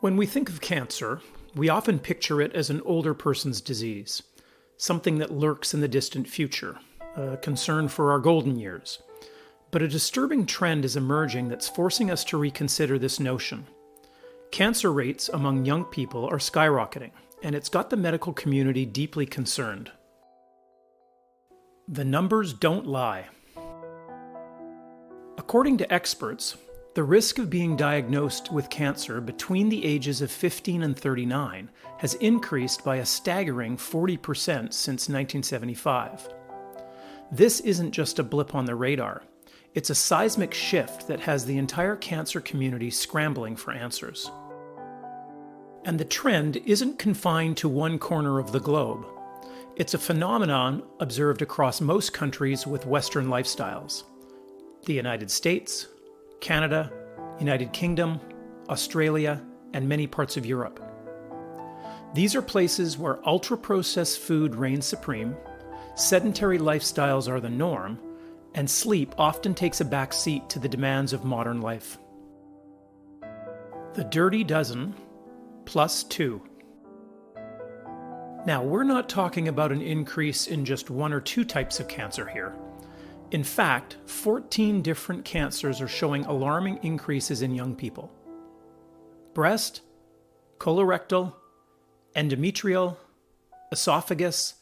When we think of cancer, we often picture it as an older person's disease, something that lurks in the distant future, a concern for our golden years. But a disturbing trend is emerging that's forcing us to reconsider this notion. Cancer rates among young people are skyrocketing, and it's got the medical community deeply concerned. The numbers don't lie. According to experts, the risk of being diagnosed with cancer between the ages of 15 and 39 has increased by a staggering 40% since 1975. This isn't just a blip on the radar. It's a seismic shift that has the entire cancer community scrambling for answers. And the trend isn't confined to one corner of the globe. It's a phenomenon observed across most countries with Western lifestyles. The United States, Canada, United Kingdom, Australia, and many parts of Europe. These are places where ultra-processed food reigns supreme, sedentary lifestyles are the norm, and sleep often takes a back seat to the demands of modern life. The dirty dozen plus 2. Now, we're not talking about an increase in just one or two types of cancer here. In fact, 14 different cancers are showing alarming increases in young people. Breast, colorectal, endometrial, esophagus,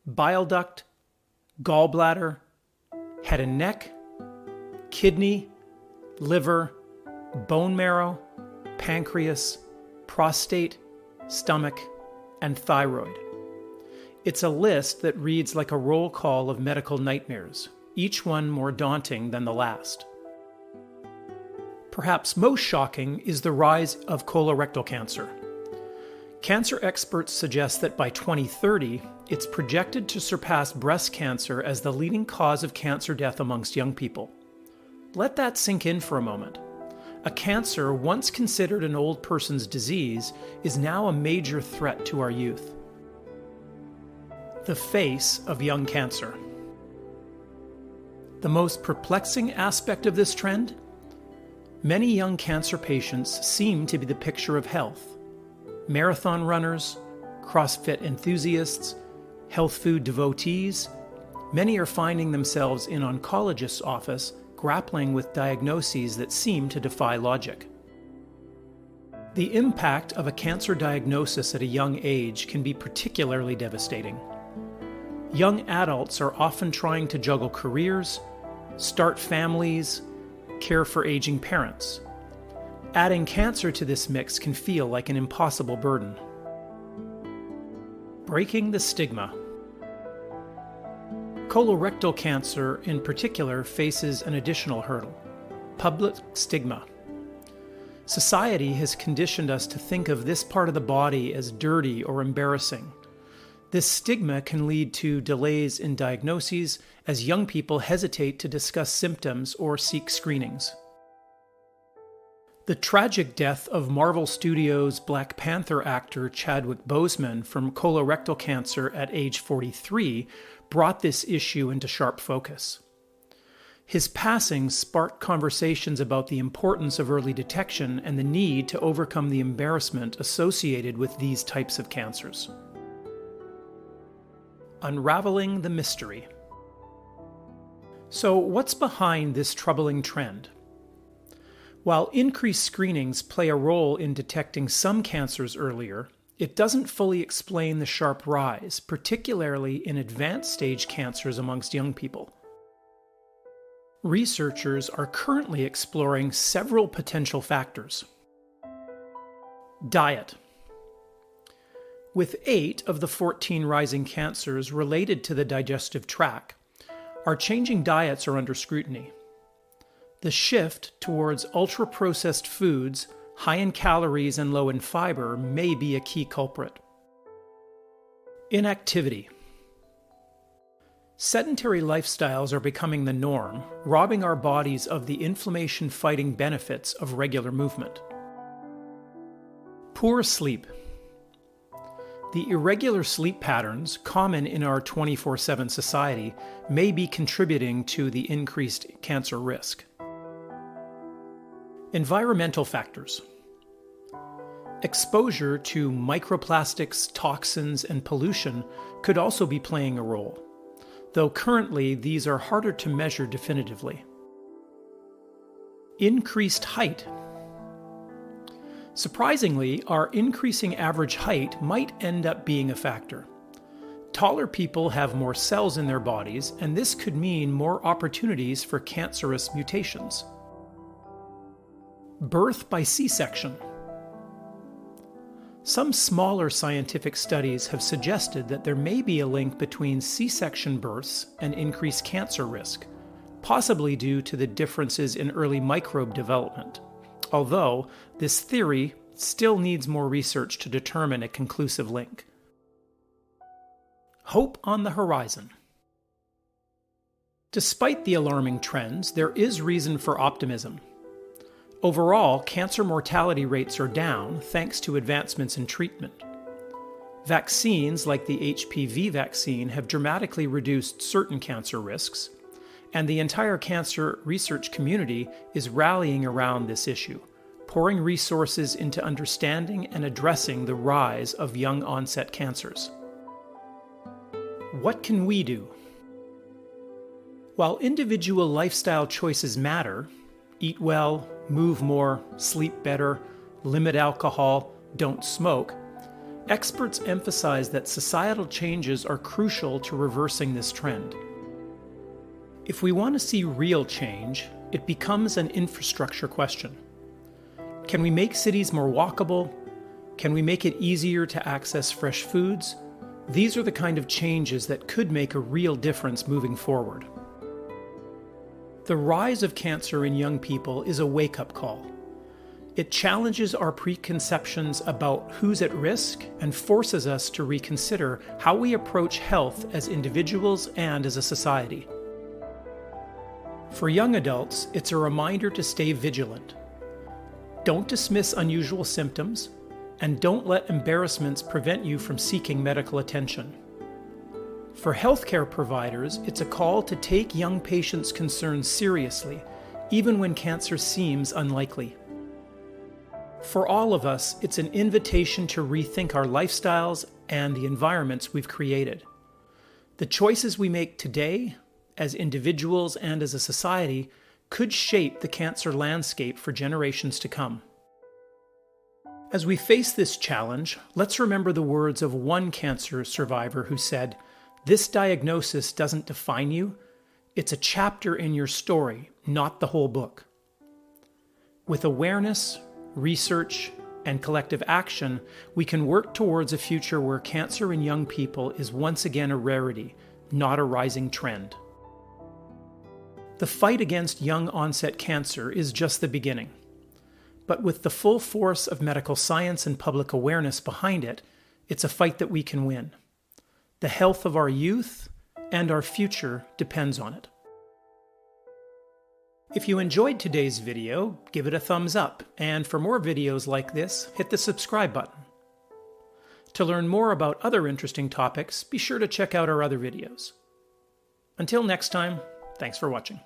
bile duct, gallbladder, head and neck, kidney, liver, bone marrow, pancreas, prostate, stomach, and thyroid. It's a list that reads like a roll call of medical nightmares, each one more daunting than the last. Perhaps most shocking is the rise of colorectal cancer. Cancer experts suggest that by 2030, it's projected to surpass breast cancer as the leading cause of cancer death amongst young people. Let that sink in for a moment. A cancer once considered an old person's disease is now a major threat to our youth. The face of young cancer. The most perplexing aspect of this trend? Many young cancer patients seem to be the picture of health. Marathon runners, CrossFit enthusiasts, health food devotees, many are finding themselves in oncologists' office grappling with diagnoses that seem to defy logic. The impact of a cancer diagnosis at a young age can be particularly devastating. Young adults are often trying to juggle careers, start families, care for aging parents. Adding cancer to this mix can feel like an impossible burden. Breaking the stigma. Colorectal cancer in particular faces an additional hurdle: public stigma. Society has conditioned us to think of this part of the body as dirty or embarrassing. This stigma can lead to delays in diagnoses as young people hesitate to discuss symptoms or seek screenings. The tragic death of Marvel Studios' Black Panther actor Chadwick Boseman from colorectal cancer at age 43 brought this issue into sharp focus. His passing sparked conversations about the importance of early detection and the need to overcome the embarrassment associated with these types of cancers. Unraveling the Mystery. So, what's behind this troubling trend? While increased screenings play a role in detecting some cancers earlier, it doesn't fully explain the sharp rise, particularly in advanced stage cancers amongst young people. Researchers are currently exploring several potential factors. Diet. With 8 of the 14 rising cancers related to the digestive tract, our changing diets are under scrutiny. The shift towards ultra-processed foods, high in calories and low in fiber, may be a key culprit. Inactivity. Sedentary lifestyles are becoming the norm, robbing our bodies of the inflammation-fighting benefits of regular movement. Poor sleep. The irregular sleep patterns, common in our 24/7 society, may be contributing to the increased cancer risk. Environmental factors. Exposure to microplastics, toxins, and pollution could also be playing a role, though currently these are harder to measure definitively. Increased height. Surprisingly, our increasing average height might end up being a factor. Taller people have more cells in their bodies, and this could mean more opportunities for cancerous mutations. Birth by C-section. Some smaller scientific studies have suggested that there may be a link between C-section births and increased cancer risk, possibly due to the differences in early microbe development, although this theory still needs more research to determine a conclusive link. Hope on the horizon. Despite the alarming trends, there is reason for optimism. Overall, cancer mortality rates are down thanks to advancements in treatment. Vaccines like the HPV vaccine have dramatically reduced certain cancer risks, and the entire cancer research community is rallying around this issue, pouring resources into understanding and addressing the rise of young-onset cancers. What can we do? While individual lifestyle choices matter, eat well, move more, sleep better, limit alcohol, don't smoke, experts emphasize that societal changes are crucial to reversing this trend. If we want to see real change, it becomes an infrastructure question. Can we make cities more walkable? Can we make it easier to access fresh foods? These are the kind of changes that could make a real difference moving forward. The rise of cancer in young people is a wake-up call. It challenges our preconceptions about who's at risk and forces us to reconsider how we approach health as individuals and as a society. For young adults, it's a reminder to stay vigilant. Don't dismiss unusual symptoms, and don't let embarrassments prevent you from seeking medical attention. For healthcare providers, it's a call to take young patients' concerns seriously, even when cancer seems unlikely. For all of us, it's an invitation to rethink our lifestyles and the environments we've created. The choices we make today, as individuals and as a society, could shape the cancer landscape for generations to come. As we face this challenge, let's remember the words of one cancer survivor who said, "This diagnosis doesn't define you. It's a chapter in your story, not the whole book." With awareness, research, and collective action, we can work towards a future where cancer in young people is once again a rarity, not a rising trend. The fight against young-onset cancer is just the beginning. But with the full force of medical science and public awareness behind it, it's a fight that we can win. The health of our youth and our future depends on it. If you enjoyed today's video, give it a thumbs up, and for more videos like this, hit the subscribe button. To learn more about other interesting topics, be sure to check out our other videos. Until next time, thanks for watching.